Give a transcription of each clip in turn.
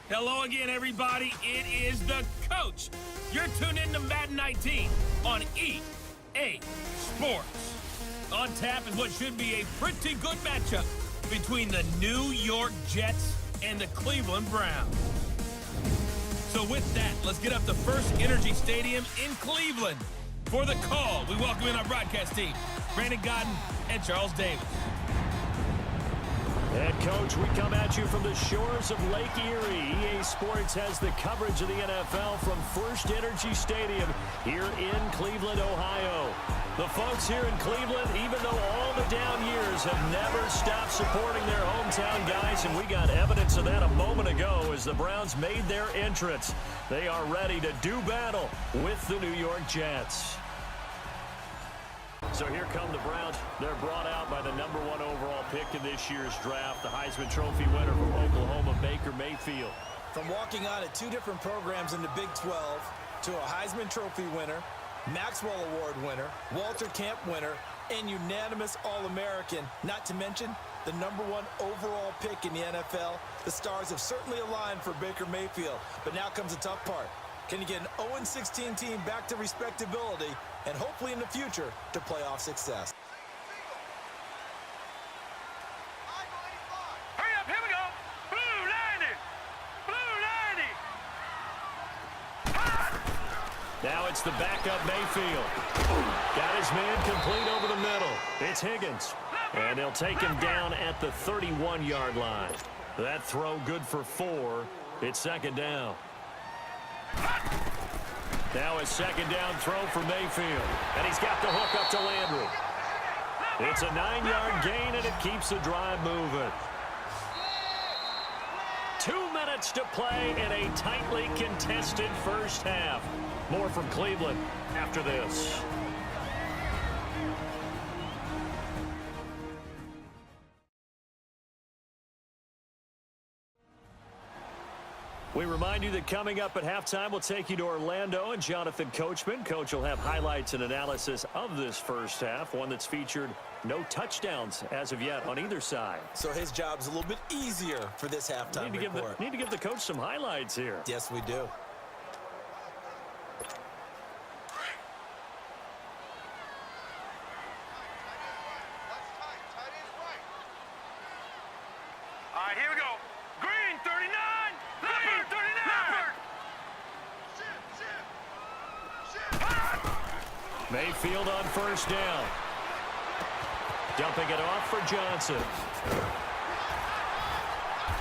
Hello again, everybody. It is the coach. You're tuned in to Madden 19 on EA Sports. On tap is what should be a pretty good matchup between the New York Jets and the Cleveland Browns. So with that, let's get up to First Energy Stadium in Cleveland. For the call, we welcome in our broadcast team, Brandon Godden and Charles Davis. And, Coach, we come at you from the shores of Lake Erie. EA Sports has the coverage of the NFL from First Energy Stadium here in Cleveland, Ohio. The folks here in Cleveland, even though all the down years, have never stopped supporting their hometown guys, and we got evidence of that a moment ago as the Browns made their entrance. They are ready to do battle with the New York Jets. So here come the Browns. They're brought out by the #1 overall pick in this year's draft, the Heisman Trophy winner from Oklahoma, Baker Mayfield. From walking on at two different programs in the Big 12 to a Heisman Trophy winner, Maxwell Award winner, Walter Camp winner, and unanimous All-American, not to mention the #1 overall pick in the NFL, the stars have certainly aligned for Baker Mayfield. But now comes the tough part. Can you get an 0-16 team back to respectability and hopefully in the future to playoff success? Hurry up, here we go. Blue 90. Blue 90. Now it's the backup Mayfield. Got his man complete over the middle. It's Higgins. And they'll take him down at the 31-yard line. That throw good for 4. It's second down. Now a second down throw for Mayfield. And he's got the hook up to Landry. It's a 9-yard gain, and it keeps the drive moving. 2 minutes to play in a tightly contested first half. More from Cleveland after this. We remind you that coming up at halftime, we'll take you to Orlando and Jonathan Coachman. Coach will have highlights and analysis of this first half, one that's featured no touchdowns as of yet on either side. So his job's a little bit easier for this halftime report. Need to give the coach some highlights here. Yes, we do. All right, here we go. Green 39. Leopard 39. Mayfield on first down. Dumping it off for Johnson.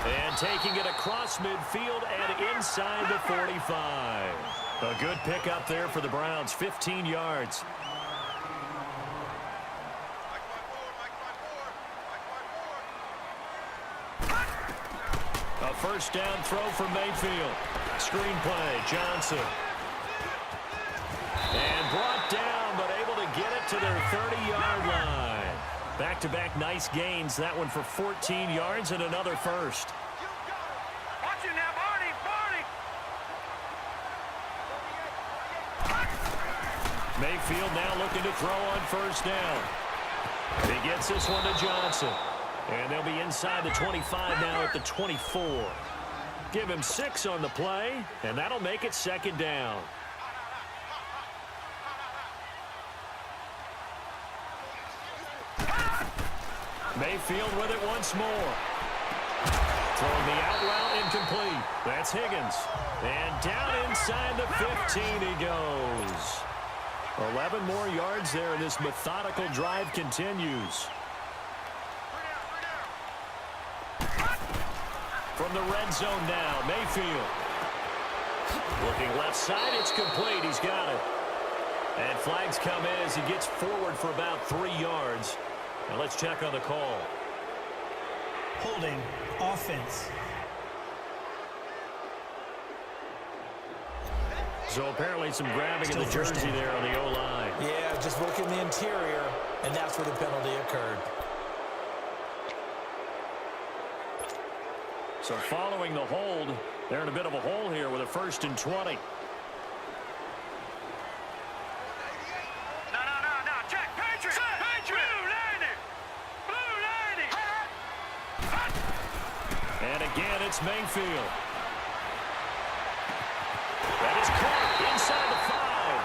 And taking it across midfield and inside the 45. A good pickup there for the Browns, 15 yards. A first down throw for Mayfield. Screen play, Johnson. And brought down, but able to get it to their 30-yard line. Back-to-back nice gains. That one for 14 yards and another first. Watch it now, Barney. Mayfield now looking to throw on first down. He gets this one to Johnson. And they'll be inside the 25 now at the 24. Give him 6 on the play, and that'll make it second down. Mayfield with it once more. Throwing the out route incomplete. That's Higgins. And down inside the 15 he goes. 11 more yards there, and this methodical drive continues. From the red zone now, Mayfield. Looking left side, it's complete. He's got it. And flags come in as he gets forward for about 3 yards. Now let's check on the call. Holding offense. So apparently some grabbing of the jersey there on the O-line. Yeah, just working the interior, and that's where the penalty occurred. So following the hold, they're in a bit of a hole here with a 1st and 20. No. Check. Patriot. Blue 90. And again, it's Mayfield. It's caught inside the 5.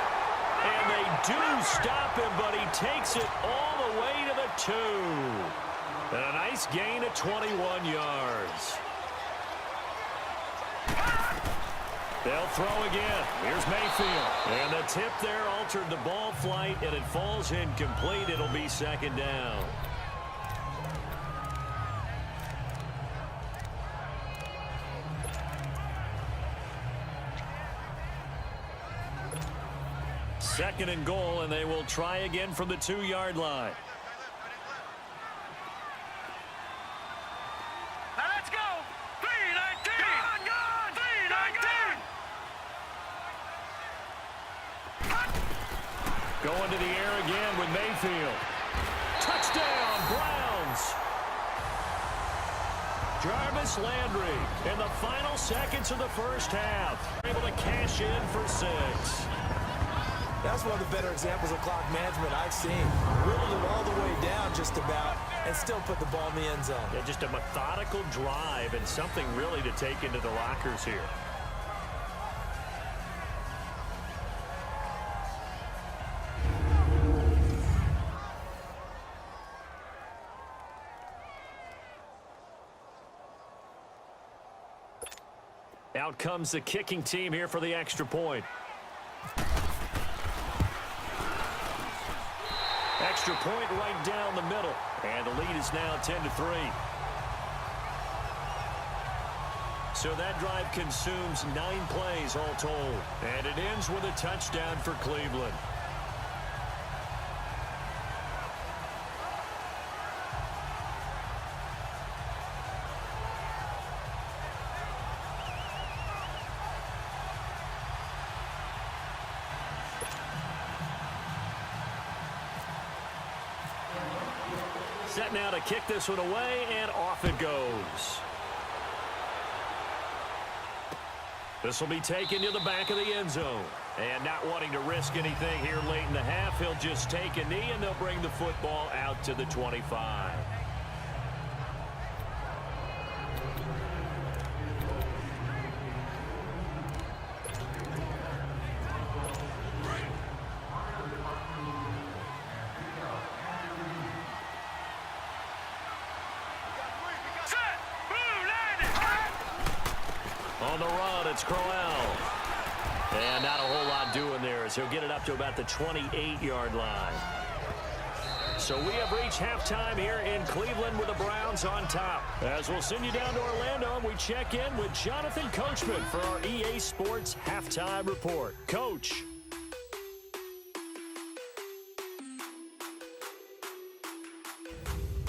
And they do stop him, but he takes it all the way to the 2. And a nice gain of 21 yards. They'll throw again. Here's Mayfield. And the tip there altered the ball flight, and it falls incomplete. It'll be second down. Second and goal, and they will try again from the 2-yard line. Now let's go. 319. Gone. 319. Going to the air again with Mayfield. Touchdown, Browns. Jarvis Landry in the final seconds of the first half. Able to cash in for 6. That's one of the better examples of clock management I've seen. Whittled it all the way down just about and still put the ball in the end zone. Yeah, just a methodical drive and something really to take into the lockers here. Out comes the kicking team here for the extra point. Extra point right down the middle. And the lead is now 10-3. So that drive consumes 9 plays all told. And it ends with a touchdown for Cleveland. Set now to kick this one away, and off it goes. This will be taken to the back of the end zone. And not wanting to risk anything here late in the half, he'll just take a knee, and they'll bring the football out to the 25. On the run, it's Crowell. And not a whole lot doing there as he'll get it up to about the 28-yard line. So we have reached halftime here in Cleveland with the Browns on top. As we'll send you down to Orlando, and we check in with Jonathan Coachman for our EA Sports Halftime Report. Coach.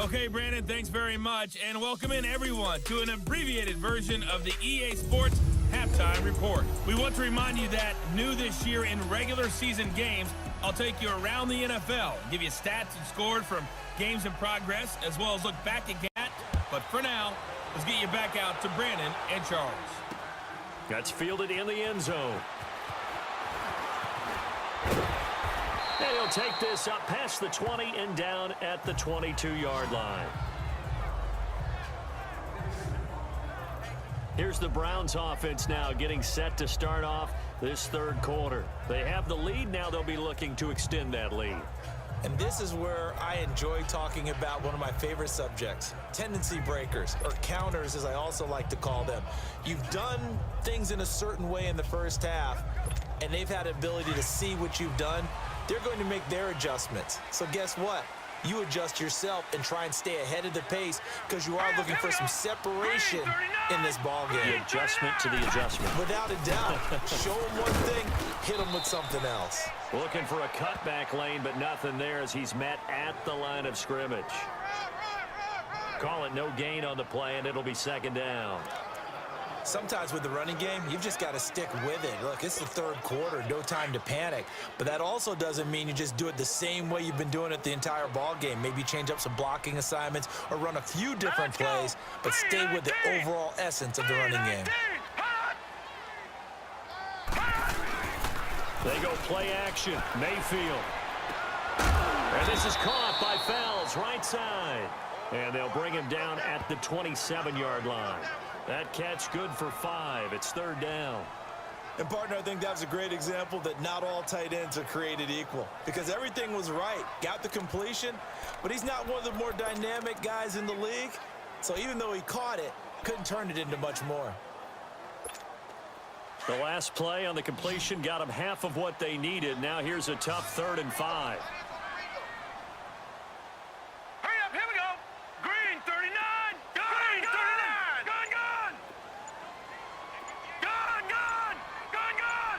Okay, Brandon, thanks very much, and welcome in everyone to an abbreviated version of the EA Sports Halftime Report. We want to remind you that new this year in regular season games, I'll take you around the NFL, give you stats and scores from games in progress, as well as look back at. But for now, let's get you back out to Brandon and Charles. That's fielded in the end zone. And he'll take this up past the 20 and down at the 22-yard line. Here's the Browns offense now getting set to start off this third quarter. They have the lead. Now they'll be looking to extend that lead. And this is where I enjoy talking about one of my favorite subjects, tendency breakers, or counters as I also like to call them. You've done things in a certain way in the first half, and they've had the ability to see what you've done. They're going to make their adjustments. So guess what? You adjust yourself and try and stay ahead of the pace because you are looking for some separation in this ball game. The adjustment to the adjustment. Without a doubt. Show them one thing, hit them with something else. Looking for a cutback lane, but nothing there as he's met at the line of scrimmage. Call it no gain on the play, and it'll be second down. Sometimes with the running game, you've just got to stick with it. Look, it's the third quarter, no time to panic. But that also doesn't mean you just do it the same way you've been doing it the entire ball game. Maybe change up some blocking assignments or run a few different plays, but stay with the overall essence of the running game. They go play action. Mayfield. And this is caught by Fells, right side. And they'll bring him down at the 27-yard line. That catch good for 5. It's third down. And, partner, I think that was a great example that not all tight ends are created equal because everything was right. Got the completion, but he's not one of the more dynamic guys in the league. So even though he caught it, couldn't turn it into much more. The last play on the completion got them half of what they needed. Now here's a tough 3rd and 5. Hurry up, here we go. Green 39. Green 39. Gun, gun. Gun, gun. Gun, gun.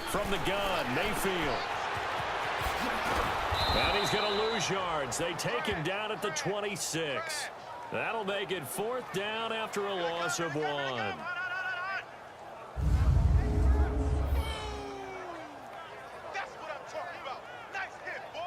From the gun, Mayfield. And he's going to lose yards. They take him down at the 26. That'll make it 4th down after a loss of 1. That's what I'm talking about. Nice hit, boy.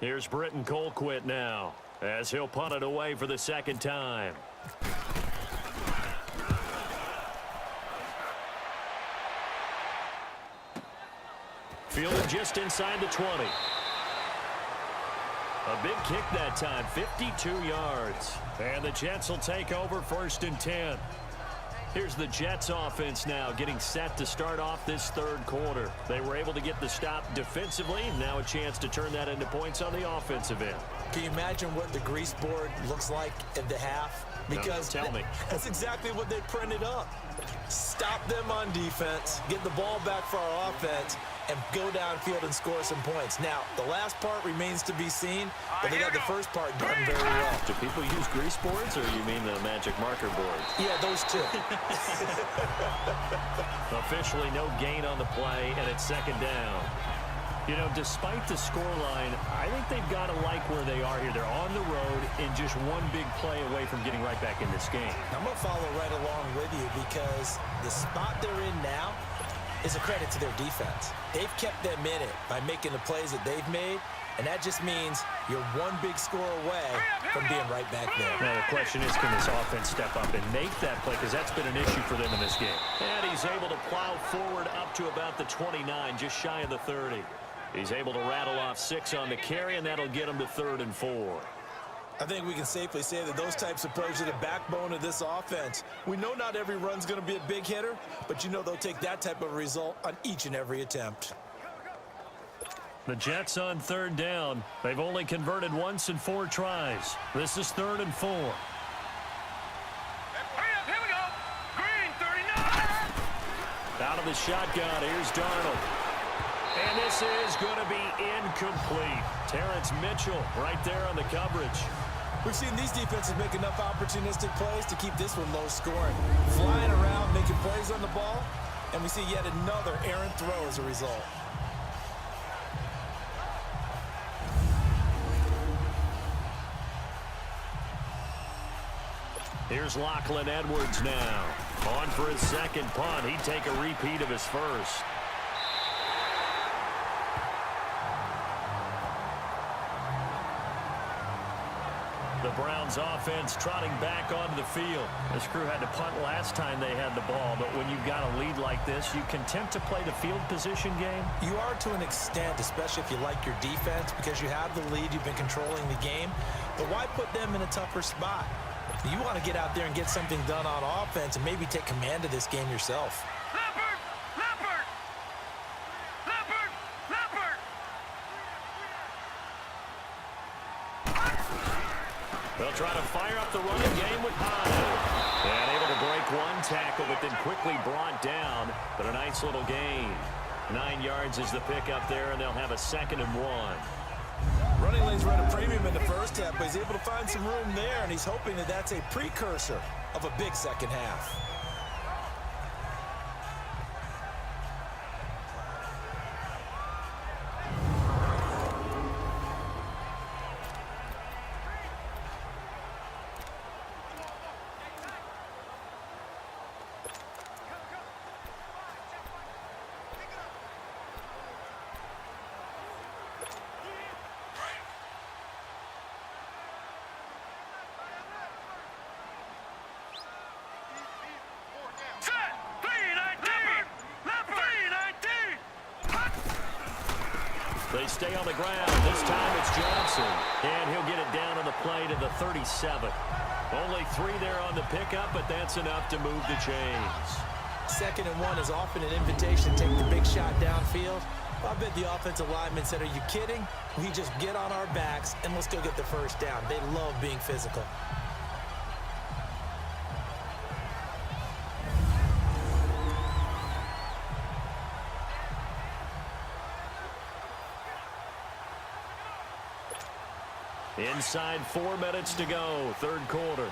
Here's Britton Colquitt now, as he'll punt it away for the 2nd time. Fielded just inside the 20. A big kick that time, 52 yards. And the Jets will take over 1st and 10. Here's the Jets offense now getting set to start off this 3rd quarter. They were able to get the stop defensively. Now a chance to turn that into points on the offensive end. Can you imagine what the grease board looks like at the half? Because no, tell me. That's exactly what they printed up. Stop them on defense, get the ball back for our offense, and go downfield and score some points. Now, the last part remains to be seen, but they got the first part done very well. Do people use grease boards, or you mean the magic marker boards? Yeah, those two. Officially no gain on the play, and it's 2nd down. You know, despite the scoreline, I think they've got to like where they are here. They're on the road and just one big play away from getting right back in this game. I'm going to follow right along with you because the spot they're in now is a credit to their defense. They've kept them in it by making the plays that they've made, and that just means you're one big score away from being right back there. Now the question is, can this offense step up and make that play? Because that's been an issue for them in this game. And he's able to plow forward up to about the 29, just shy of the 30. He's able to rattle off 6 on the carry, and that'll get him to 3rd and 4. I think we can safely say that those types of plays are the backbone of this offense. We know not every run's going to be a big hitter, but you know they'll take that type of result on each and every attempt. The Jets on 3rd down. They've only converted once in 4 tries. This is 3rd and 4. Hurry up, here we go. Green 39. Out of the shotgun, here's Darnold. And this is going to be incomplete. Terrence Mitchell right there on the coverage. We've seen these defenses make enough opportunistic plays to keep this one low scoring. Flying around, making plays on the ball, and we see yet another errant throw as a result. Here's Lachlan Edwards now. On for his 2nd punt. He'd take a repeat of his first. The Browns offense trotting back onto the field. This crew had to punt last time they had the ball, but when you've got a lead like this, you content to play the field position game? You are to an extent, especially if you like your defense, because you have the lead, you've been controlling the game. But why put them in a tougher spot? You want to get out there and get something done on offense and maybe take command of this game yourself. Leopard! Leopard! Leopard! Leopard! They'll try to fire up the running game with Hyde. And able to break one tackle, but then quickly brought down. But a nice little gain. 9 yards is the pickup there, and they'll have a 2nd and 1. Running lanes run a premium in the first half, but he's able to find some room there, and he's hoping that that's a precursor of a big second half. They stay on the ground. This time it's Johnson. And he'll get it down on the play to the 37. Only 3 there on the pickup, but that's enough to move the chains. 2nd and 1 is often an invitation to take the big shot downfield. I bet the offensive lineman said, are you kidding? We just get on our backs and let's go get the first down. They love being physical. Inside 4 minutes to go, 3rd quarter.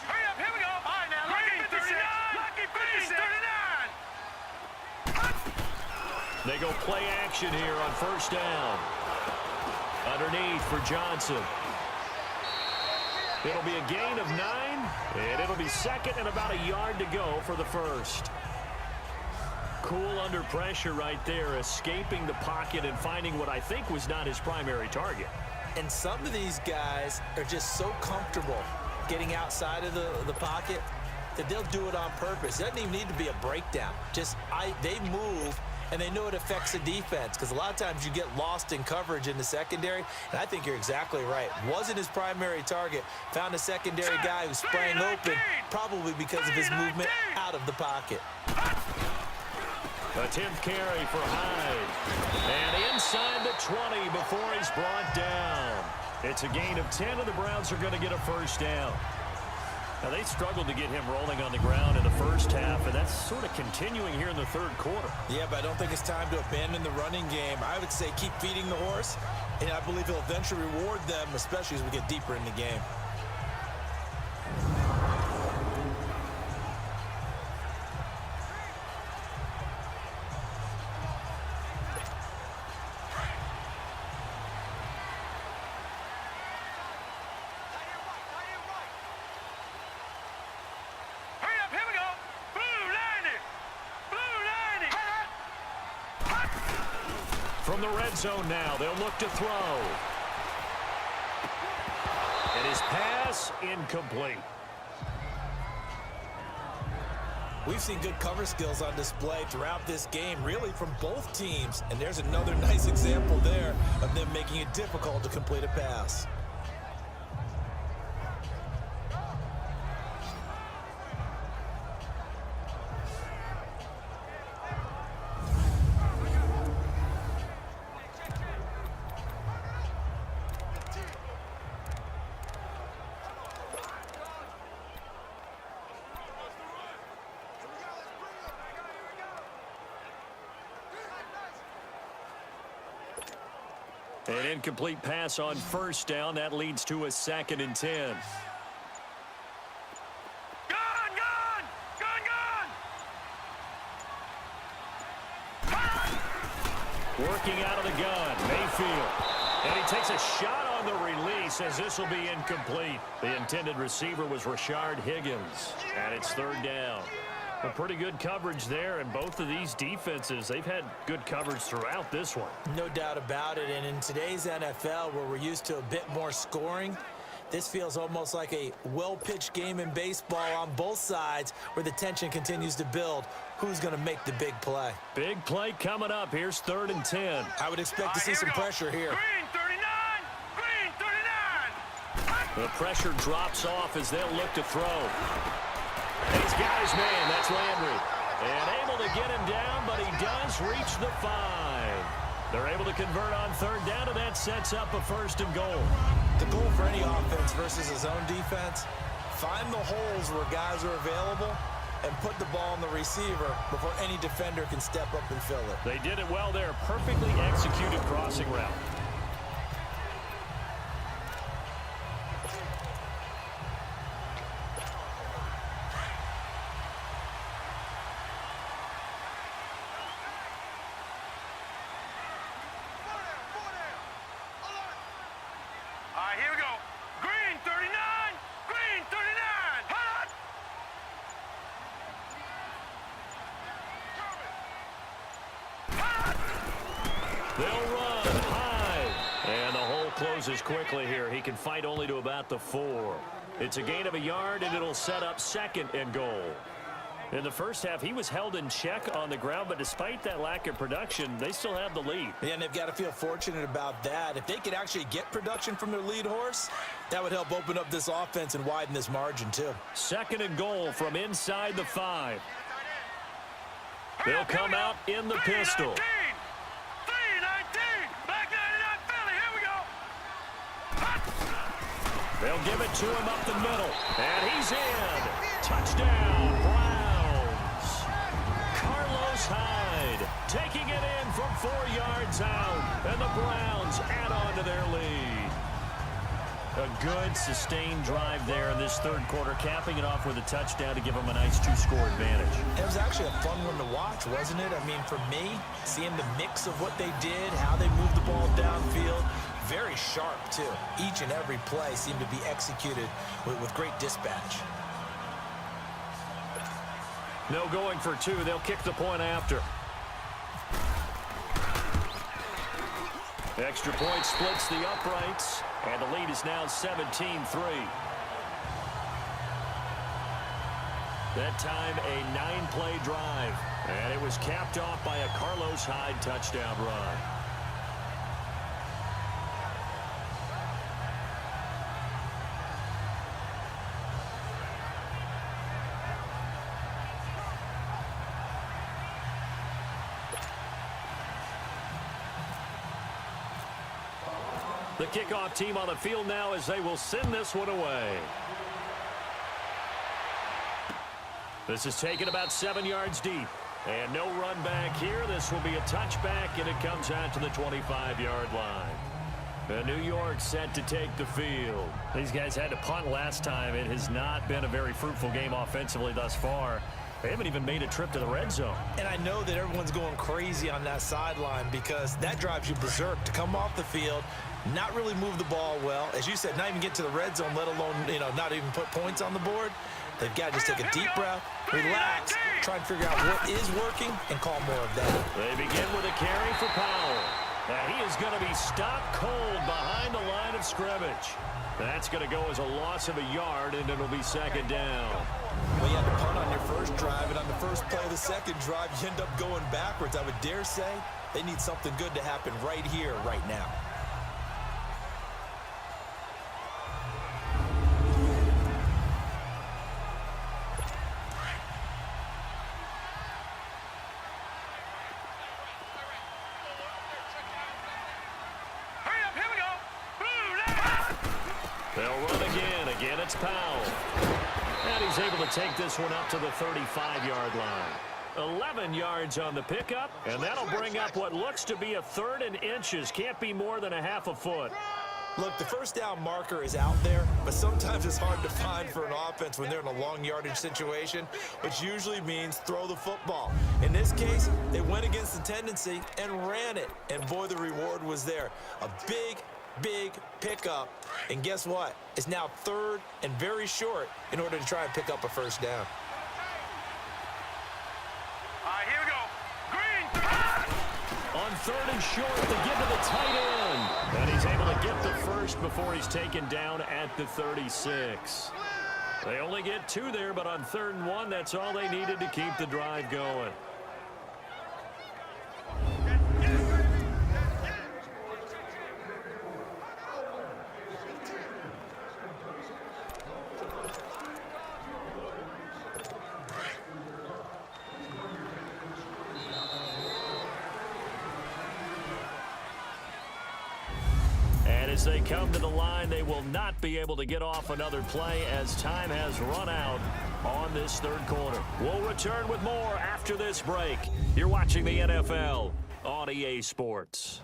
Hurry up, here we go. All right, now, Green 39. Lucky 39. They go play action here on 1st down. Underneath for Johnson. It'll be a gain of 9, and it'll be 2nd and about a yard to go for the 1st. Cool under pressure right there, escaping the pocket and finding what I think was not his primary target. And some of these guys are just so comfortable getting outside of the pocket that they'll do it on purpose. It doesn't even need to be a breakdown. They move, and they know it affects the defense because a lot of times you get lost in coverage in the secondary, and I think you're exactly right. Wasn't his primary target. Found a secondary guy who sprang open, probably because of his movement out of the pocket. A 10th carry for Hyde. And inside the 20 before he's brought down. It's a gain of 10, and the Browns are going to get a 1st down. Now, they struggled to get him rolling on the ground in the 1st half, and that's sort of continuing here in the 3rd quarter. Yeah, but I don't think it's time to abandon the running game. I would say keep feeding the horse, and I believe he'll eventually reward them, especially as we get deeper in the game. From the red zone now, they'll look to throw. And his pass incomplete. We've seen good cover skills on display throughout this game, really from both teams. And there's another nice example there of them making it difficult to complete a pass. An incomplete pass on 1st down. That leads to a 2nd and 10. Working out of the gun, Mayfield. And he takes a shot on the release as this will be incomplete. The intended receiver was Rashard Higgins. And it's 3rd down. Well, pretty good coverage there, and both of these defenses, they've had good coverage throughout this one. No doubt about it, and in today's NFL, where we're used to a bit more scoring, this feels almost like a well-pitched game in baseball on both sides where the tension continues to build. Who's going to make the big play? Big play coming up. Here's 3rd and 10. I would expect to see some pressure here. Green 39! Green 39! The pressure drops off as they'll look to throw. He's got his man. That's Landry. And able to get him down, but he does reach the 5. They're able to convert on 3rd down, and that sets up a 1st and goal. The goal for any offense versus his own defense, find the holes where guys are available and put the ball on the receiver before any defender can step up and fill it. They did it well there. Perfectly executed crossing route. Here we go. Green 39! Green 39! Hot! They'll run high. And the hole closes quickly here. He can fight only to about the 4. It's a gain of a yard, and it'll set up 2nd and goal. In the first half, he was held in check on the ground, but despite that lack of production, they still have the lead. Yeah, and they've got to feel fortunate about that. If they could actually get production from their lead horse, that would help open up this offense and widen this margin, too. 2nd and goal from inside the 5. They'll come out in the pistol. 3-19, back 99 Philly, here we go. They'll give it to him up the middle, and he's in. Touchdown, Browns. Carlos Hyde taking it in from 4 yards out, and the Browns add on to their lead. A good, sustained drive there in this 3rd quarter, capping it off with a touchdown to give them a nice 2-score advantage. It was actually a fun one to watch, wasn't it? I mean, for me, seeing the mix of what they did, how they moved the ball downfield, very sharp, too. Each and every play seemed to be executed with great dispatch. No going for 2. They'll kick the point after. Extra point splits the uprights, and the lead is now 17-3. That time, a 9-play drive, and it was capped off by a Carlos Hyde touchdown run. The kickoff team on the field now as they will send this one away. This is taken about 7 yards deep. And no run back here. This will be a touchback, and it comes out to the 25-yard line. And New York set to take the field. These guys had to punt last time. It has not been a very fruitful game offensively thus far. They haven't even made a trip to the red zone. And I know that everyone's going crazy on that sideline because that drives you berserk to come off the field, not really move the ball well. As you said, not even get to the red zone, let alone, not even put points on the board. They've got to just take a deep breath, relax, try and figure out what is working, and call more of that. They begin with a carry for Powell. And he is going to be stopped cold behind the line of scrimmage. That's going to go as a loss of a yard, and it'll be 2nd down. Well, you had to punt on your first drive, and on the first play of the second drive, you end up going backwards. I would dare say they need something good to happen right here, right now. They'll run again. Again, it's Powell. And he's able to take this one up to the 35-yard line. 11 yards on the pickup, and that'll bring up what looks to be a 3rd and inches. Can't be more than a half a foot. Look, the first down marker is out there, but sometimes it's hard to find for an offense when they're in a long yardage situation, which usually means throw the football. In this case, they went against the tendency and ran it, and boy, the reward was there. A big pickup, and guess what? It's now 3rd and very short in order to try and pick up a first down. All right, here we go. Green. On 3rd and short, they give to the tight end. And he's able to get the first before he's taken down at the 36. They only get 2 there, but on 3rd and 1, that's all they needed to keep the drive going. As they come to the line, they will not be able to get off another play as time has run out on this 3rd quarter. We'll return with more after this break. You're watching the NFL on EA Sports.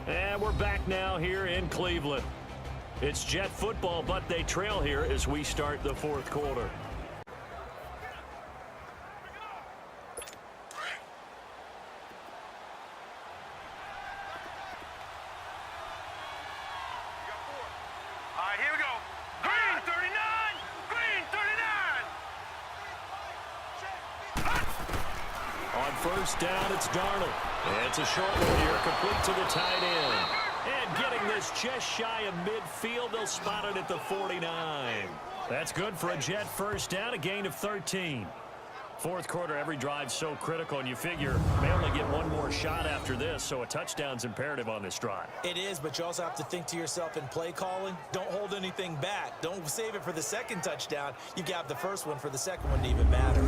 And we're back now here in Cleveland. It's Jet football, but they trail here as we start the 4th quarter. First down, it's Darnold. It's a short one here, complete to the tight end. And getting this just shy of midfield, they'll spot it at the 49. That's good for a Jet first down, a gain of 13. Fourth quarter, every drive's so critical, and you figure they only get one more shot after this, so a touchdown's imperative on this drive. It is, but you also have to think to yourself in play calling, don't hold anything back. Don't save it for the second touchdown. You got the first one for the second one to even matter.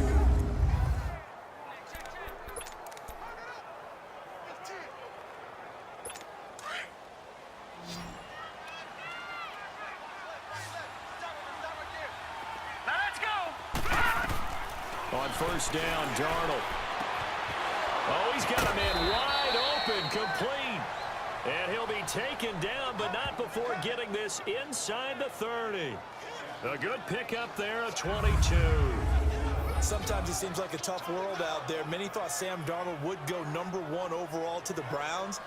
On first down, Darnold. Oh, he's got a man wide open, complete. And he'll be taken down, but not before getting this inside the 30. A good pickup there, a 22. Sometimes it seems like a tough world out there. Many thought Sam Darnold would go #1 overall to the Browns,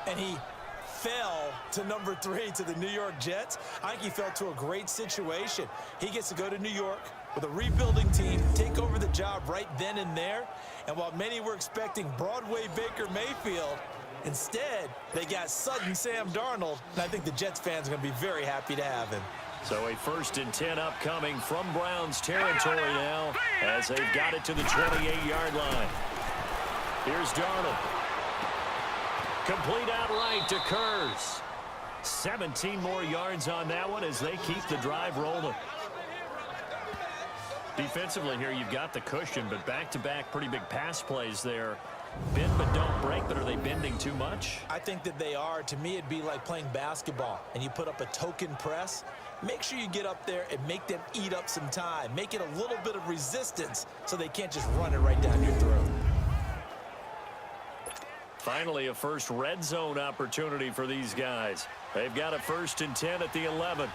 and he fell to #3 to the New York Jets. I think he fell to a great situation. He gets to go to New York with a rebuilding team, take over the job right then and there. And while many were expecting Broadway Baker Mayfield, instead, they got sudden Sam Darnold. And I think the Jets fans are going to be very happy to have him. So a 1st and 10 upcoming from Browns territory now as they've got it to the 28-yard line. Here's Darnold. Complete outright to Kurz. 17 more yards on that one as they keep the drive rolling. Defensively here, you've got the cushion, but back-to-back pretty big pass plays there. Bend but don't break, but are they bending too much? I think that they are. To me, it'd be like playing basketball, and you put up a token press. Make sure you get up there and make them eat up some time. Make it a little bit of resistance so they can't just run it right down your throat. Finally, a first red zone opportunity for these guys. They've got a 1st and 10 at the 11.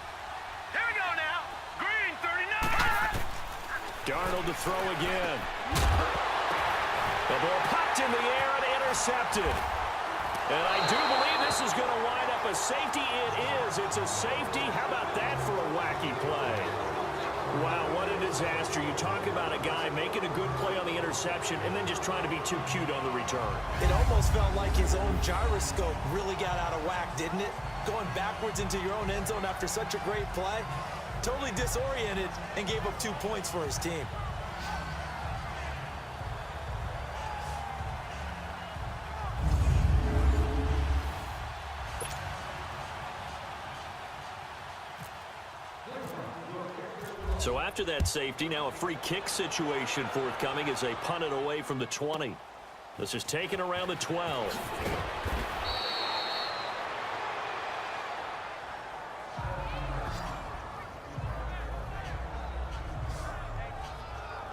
Here we go now. Green 39. Darnold to throw again. The ball popped in the air and intercepted. And I do believe this is going to wind up a safety. It is. It's a safety. How about that for a wacky play? Wow, what a disaster. You talk about a guy making a good play on the interception and then just trying to be too cute on the return. It almost felt like his own gyroscope really got out of whack, didn't it? Going backwards into your own end zone after such a great play. Totally disoriented and gave up 2 points for his team. So after that safety, now a free kick situation forthcoming as they punt it away from the 20. This is taken around the 12.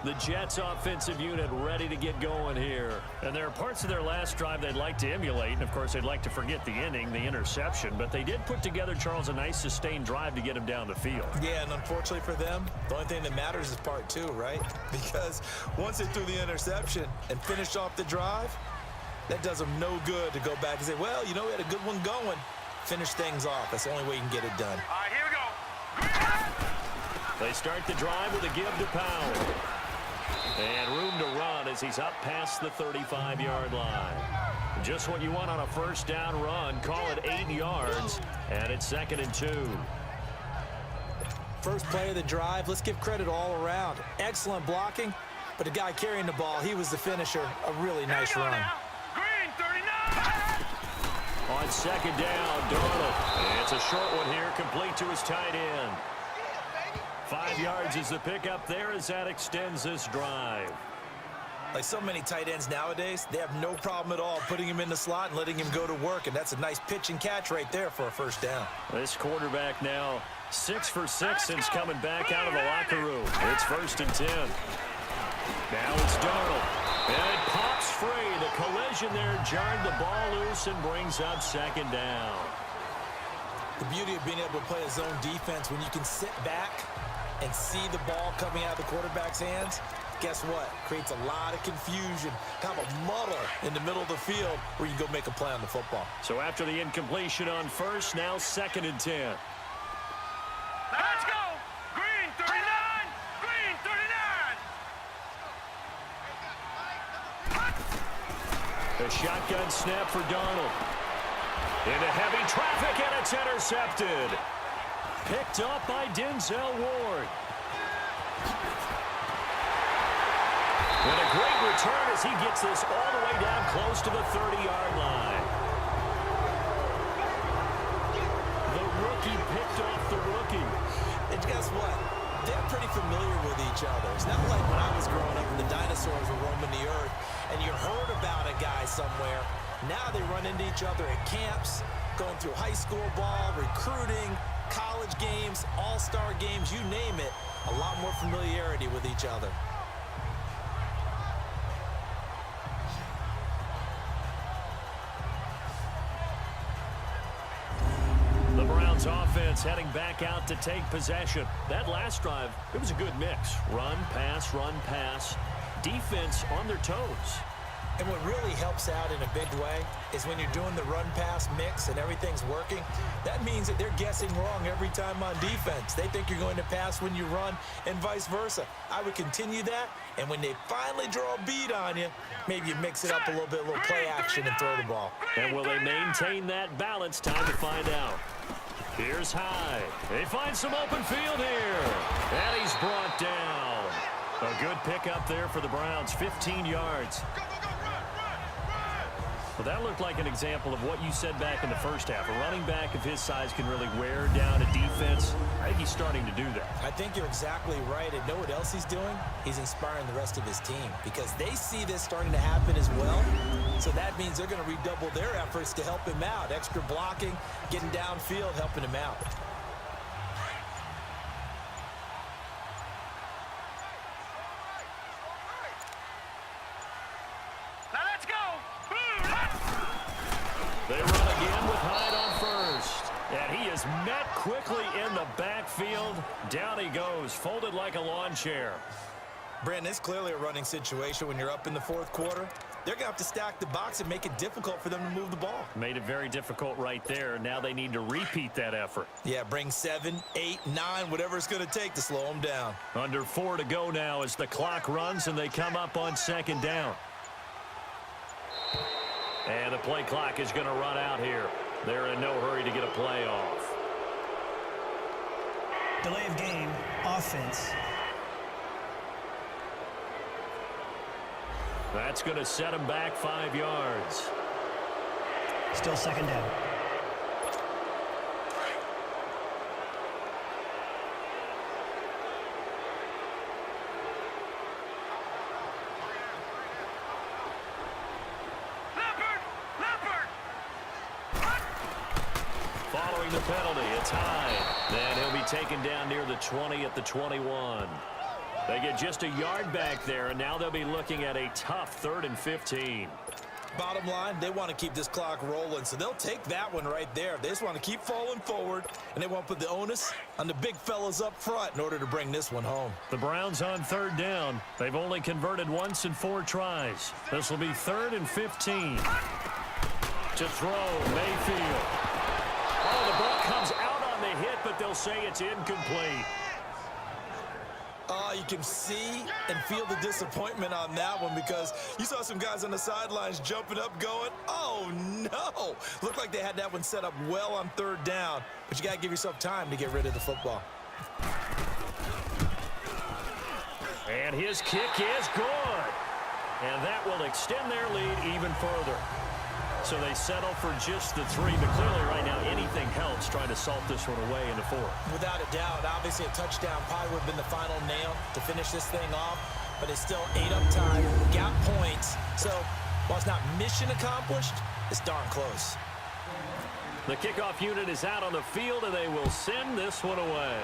The Jets offensive unit ready to get going here. And there are parts of their last drive they'd like to emulate. And, of course, they'd like to forget the ending, the interception. But they did put together, Charles, a nice sustained drive to get him down the field. Yeah, and unfortunately for them, the only thing that matters is part 2, right? Because once they threw the interception and finished off the drive, that does them no good to go back and say, well, you know, we had a good one going. Finish things off. That's the only way you can get it done. All right, here we go. They start the drive with a give to Powell. And room to run as he's up past the 35-yard line. Just what you want on a first down run. Call it 8 yards, and it's 2nd and 2. First play of the drive. Let's give credit all around. Excellent blocking, but the guy carrying the ball, he was the finisher. A really nice run. Green 39. On 2nd down, Darnold. It's a short one here, complete to his tight end. 5 yards is the pickup there as that extends this drive. Like so many tight ends nowadays, they have no problem at all putting him in the slot and letting him go to work, and that's a nice pitch and catch right there for a first down. This quarterback now 6 for 6 since coming back out of the locker room. It's 1st and 10. Now it's Darnold. And it pops free. The collision there jarred the ball loose and brings up 2nd down. The beauty of being able to play a zone defense when you can sit back and see the ball coming out of the quarterback's hands, guess what? Creates a lot of confusion, kind of a muddle in the middle of the field where you go make a play on the football. So after the incompletion on first, now 2nd and 10. Let's go. Green 39. Green 39. A shotgun snap for Darnold. Into heavy traffic, and it's intercepted. Picked up by Denzel Ward. And a great return as he gets this all the way down close to the 30-yard line. The rookie picked off the rookie. And guess what? They're pretty familiar with each other. It's not like when I was growing up and the dinosaurs were roaming the earth and you heard about a guy somewhere. Now they run into each other at camps, going through high school ball, recruiting, college games, all-star games, you name it. A lot more familiarity with each other. The Browns offense heading back out to take possession. That last drive, it was a good mix. Run, pass, defense on their toes. And what really helps out in a big way is when you're doing the run-pass mix and everything's working, that means that they're guessing wrong every time on defense. They think you're going to pass when you run and vice versa. I would continue that, and when they finally draw a beat on you, maybe you mix it up a little bit, a little play action and throw the ball. And will they maintain that balance? Time to find out. Here's High. They find some open field here. And he's brought down. A good pickup there for the Browns, 15 yards. Well, that looked like an example of what you said back in the first half. A running back of his size can really wear down a defense. I think he's starting to do that. I think you're exactly right. And know what else he's doing? He's inspiring the rest of his team because they see this starting to happen as well. So that means they're going to redouble their efforts to help him out. Extra blocking, getting downfield, helping him out. Now let's go. They run again with Hyde on first. And he is met quickly in the backfield. Down he goes, folded like a lawn chair. Brandon, it's clearly a running situation when you're up in the fourth quarter. They're going to have to stack the box and make it difficult for them to move the ball. Made it very difficult right there. Now they need to repeat that effort. Yeah, bring 7, 8, 9, whatever it's going to take to slow them down. Under 4 to go now as the clock runs and they come up on second down. And the play clock is going to run out here. They're in no hurry to get a play off. Delay of game, offense. That's going to set him back 5 yards. Still second down. Following the penalty, it's Hyde. Then he'll be taken down near the 20 at the 21. They get just a yard back there, and now they'll be looking at a tough 3rd and 15. Bottom line, they want to keep this clock rolling, so they'll take that one right there. They just want to keep falling forward, and they want to put the onus on the big fellas up front in order to bring this one home. The Browns on 3rd down. They've only converted once in 4 tries. This will be 3rd and 15. To throw, Mayfield. Oh, the ball comes out on the hit, but they'll say it's incomplete. You can see and feel the disappointment on that one because you saw some guys on the sidelines jumping up going, oh, no. Looked like they had that one set up well on 3rd down, but you got to give yourself time to get rid of the football. And his kick is good. And that will extend their lead even further. So they settle for just the 3, but clearly right now anything helps trying to salt this one away in the 4th. Without a doubt, obviously a touchdown probably would have been the final nail to finish this thing off, but it's still 8 up time, got points. So while it's not mission accomplished, it's darn close. The kickoff unit is out on the field, and they will send this one away.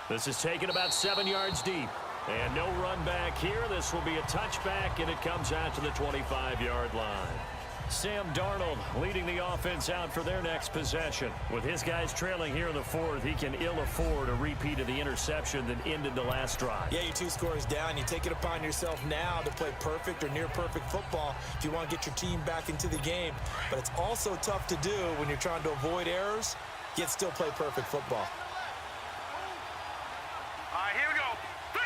This is taken about 7 yards deep. And no run back here. This will be a touchback, and it comes out to the 25-yard line. Sam Darnold leading the offense out for their next possession. With his guys trailing here in the 4th, he can ill afford a repeat of the interception that ended the last drive. Yeah, you're 2 scores down. You take it upon yourself now to play perfect or near-perfect football if you want to get your team back into the game. But it's also tough to do when you're trying to avoid errors, yet still play perfect football. All right, here we go. 3-19.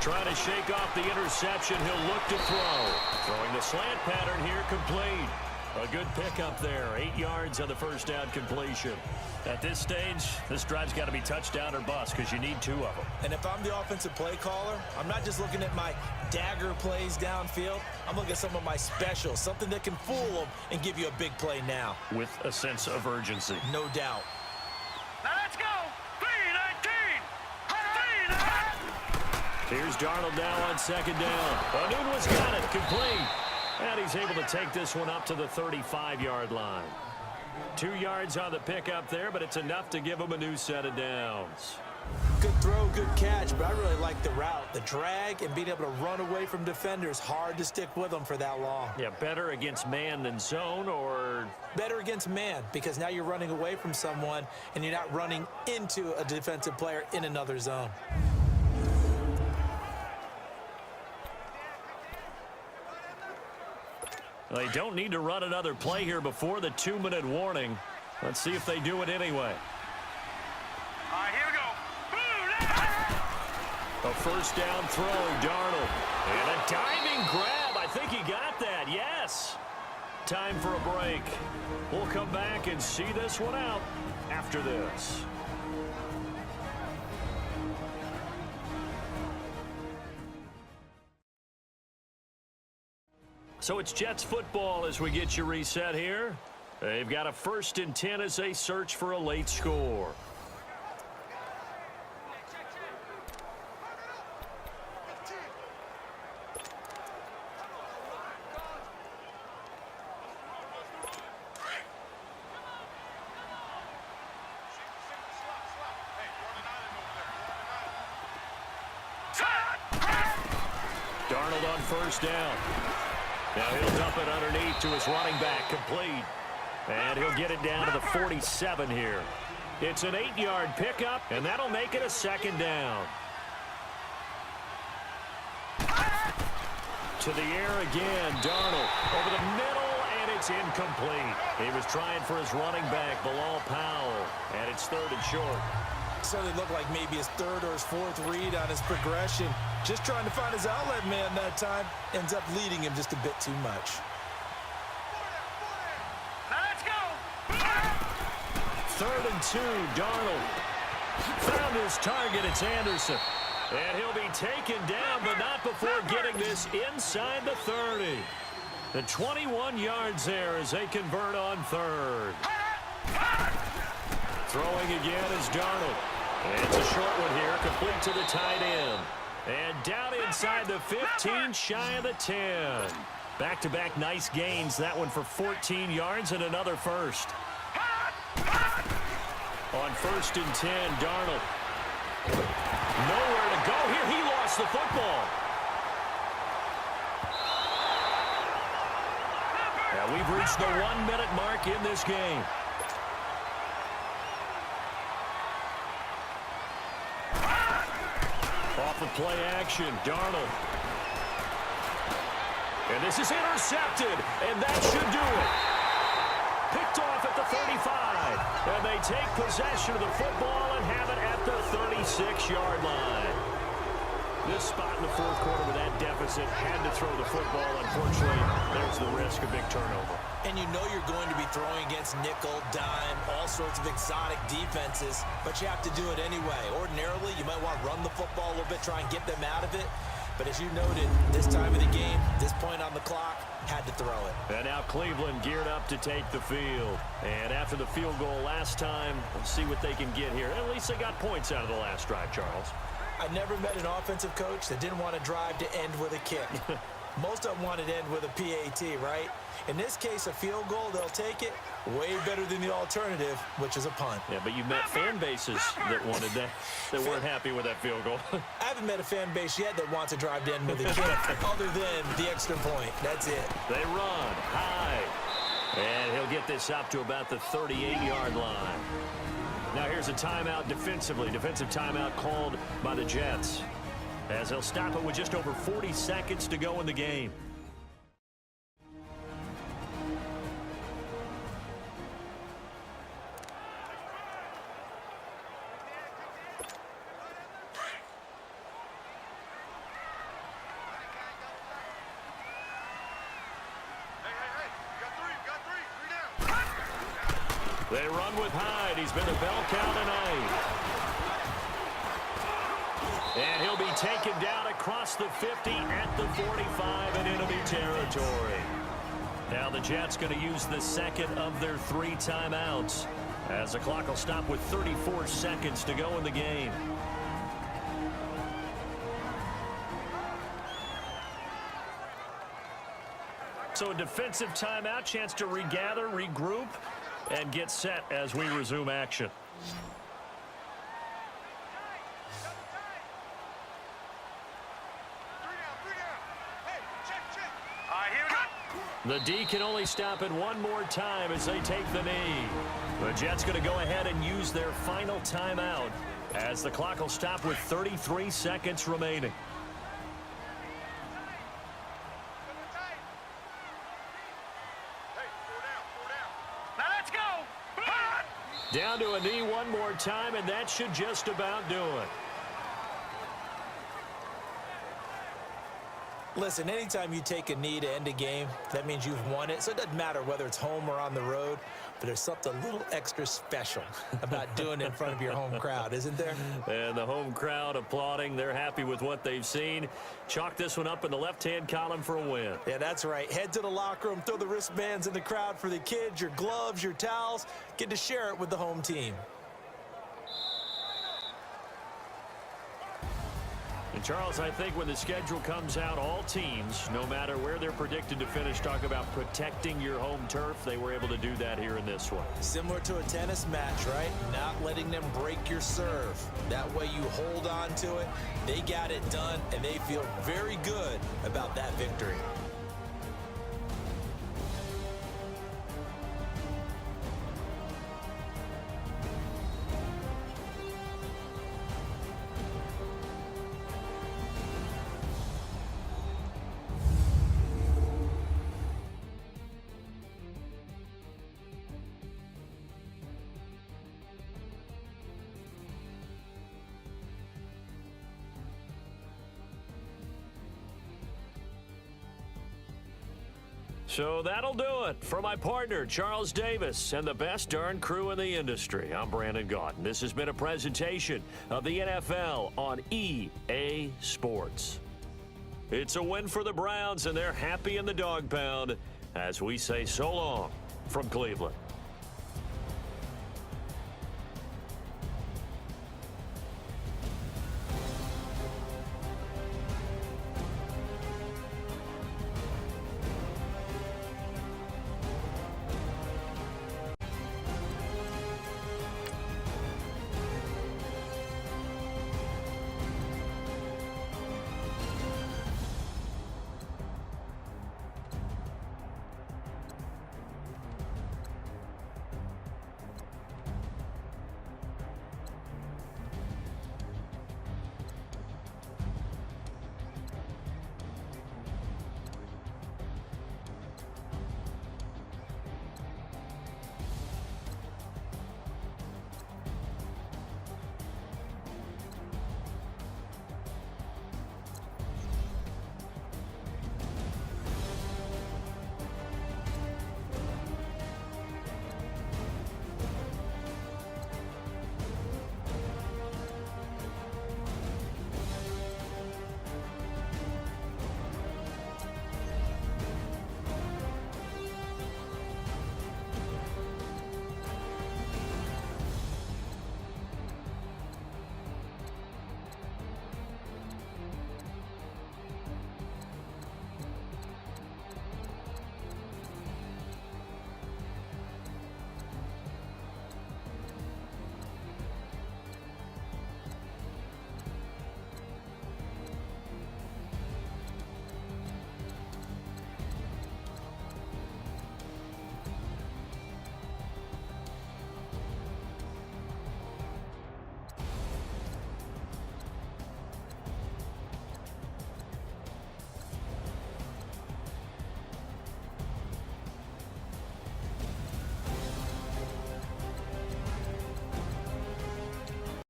Trying to shake off the interception. He'll look to throw. Throwing the slant pattern here complete. A good pickup there. 8 yards on the first down completion. At this stage, this drive's got to be touchdown or bust because you need 2 of them. And if I'm the offensive play caller, I'm not just looking at my dagger plays downfield. I'm looking at some of my specials, something that can fool them and give you a big play now. With a sense of urgency. No doubt. Now let's go. 3-19. Here's Darnold now on second down. O'Neill's got it. Complete. And he's able to take this one up to the 35-yard line. 2 yards on the pickup there, but it's enough to give him a new set of downs. Good throw, good catch, but I really like the route. The drag and being able to run away from defenders, hard to stick with them for that long. Yeah, better against man than zone, or? Better against man, because now you're running away from someone and you're not running into a defensive player in another zone. They don't need to run another play here before the 2-minute warning. Let's see if they do it anyway. All right, here we go. A first down throw, Darnold. And a diving grab. I think he got that, yes. Time for a break. We'll come back and see this one out after this. So it's Jets football as we get you reset here. They've got a 1st and 10 as they search for a late score. Darnold on first down. Now he'll dump it underneath to his running back, complete. And he'll get it down to the 47 here. It's an 8-yard pickup, and that'll make it a 2nd down. To the air again, Darnold over the middle, and it's incomplete. He was trying for his running back, Bilal Powell, and it's 3rd and short. Certainly looked like maybe his 3rd or his 4th read on his progression. Just trying to find his outlet man that time. Ends up leading him just a bit too much. Now let's go. 3rd and 2, Darnold. Found his target, it's Anderson. And he'll be taken down, but not before getting this inside the 30. The 21 yards there as they convert on 3rd. Throwing again is Darnold. And it's a short one here, complete to the tight end. And down inside the 15, shy of the 10. Back-to-back nice gains. That one for 14 yards and another first. On 1st and 10, Darnold. Nowhere to go here. He lost the football. Now we've reached the 1-minute mark in this game. Off of play action, Darnold. And this is intercepted, and that should do it. Picked off at the 35, and they take possession of the football and have it at the 36-yard line. This spot in the 4th quarter with that deficit, had to throw the football. Unfortunately, there's the risk of big turnover. And you know you're going to be throwing against nickel, dime, all sorts of exotic defenses, but you have to do it anyway. Ordinarily, you might want to run the football a little bit, try and get them out of it. But as you noted, this time of the game, this point on the clock, had to throw it. And now Cleveland geared up to take the field. And after the field goal last time, we'll see what they can get here. At least they got points out of the last drive, Charles. I never met an offensive coach that didn't want to drive to end with a kick. Most of them wanted to end with a PAT, right? In this case, a field goal, they'll take it. Way better than the alternative, which is a punt. Yeah, but you met fan bases that wanted that, that weren't happy with that field goal. I haven't met a fan base yet that wants to drive to end with a kick, other than the extra point. That's it. They run high. And he'll get this up to about the 38-yard line. Now here's a timeout defensively. Defensive timeout called by the Jets, as they'll stop it with just over 40 seconds to go in the game. Hey, you got 3, you got 3. They run with Hyde. He's been a bell cow tonight. And he'll be taken down across the 50 at the 45 in enemy territory. Now the Jets going to use the second of their 3 timeouts, as the clock will stop with 34 seconds to go in the game. So a defensive timeout, chance to regather, regroup, and get set as we resume action. The D can only stop it one more time as they take the knee. The Jets going to go ahead and use their final timeout as the clock will stop with 33 seconds remaining. Now let's go. Down to a knee one more time, and that should just about do it. Listen, anytime you take a knee to end a game, that means you've won it. So it doesn't matter whether it's home or on the road, but there's something a little extra special about doing it in front of your home crowd, isn't there? And the home crowd applauding. They're happy with what they've seen. Chalk this one up in the left-hand column for a win. Yeah, that's right. Head to the locker room, throw the wristbands in the crowd for the kids, your gloves, your towels. Get to share it with the home team. And Charles, I think when the schedule comes out, all teams, no matter where they're predicted to finish, talk about protecting your home turf. They were able to do that here in this one. Similar to a tennis match, right? Not letting them break your serve. That way you hold on to it. They got it done, and they feel very good about that victory. So that'll do it for my partner, Charles Davis, and the best darn crew in the industry. I'm Brandon Gaudin. This has been a presentation of the NFL on EA Sports. It's a win for the Browns, and they're happy in the dog pound as we say so long from Cleveland.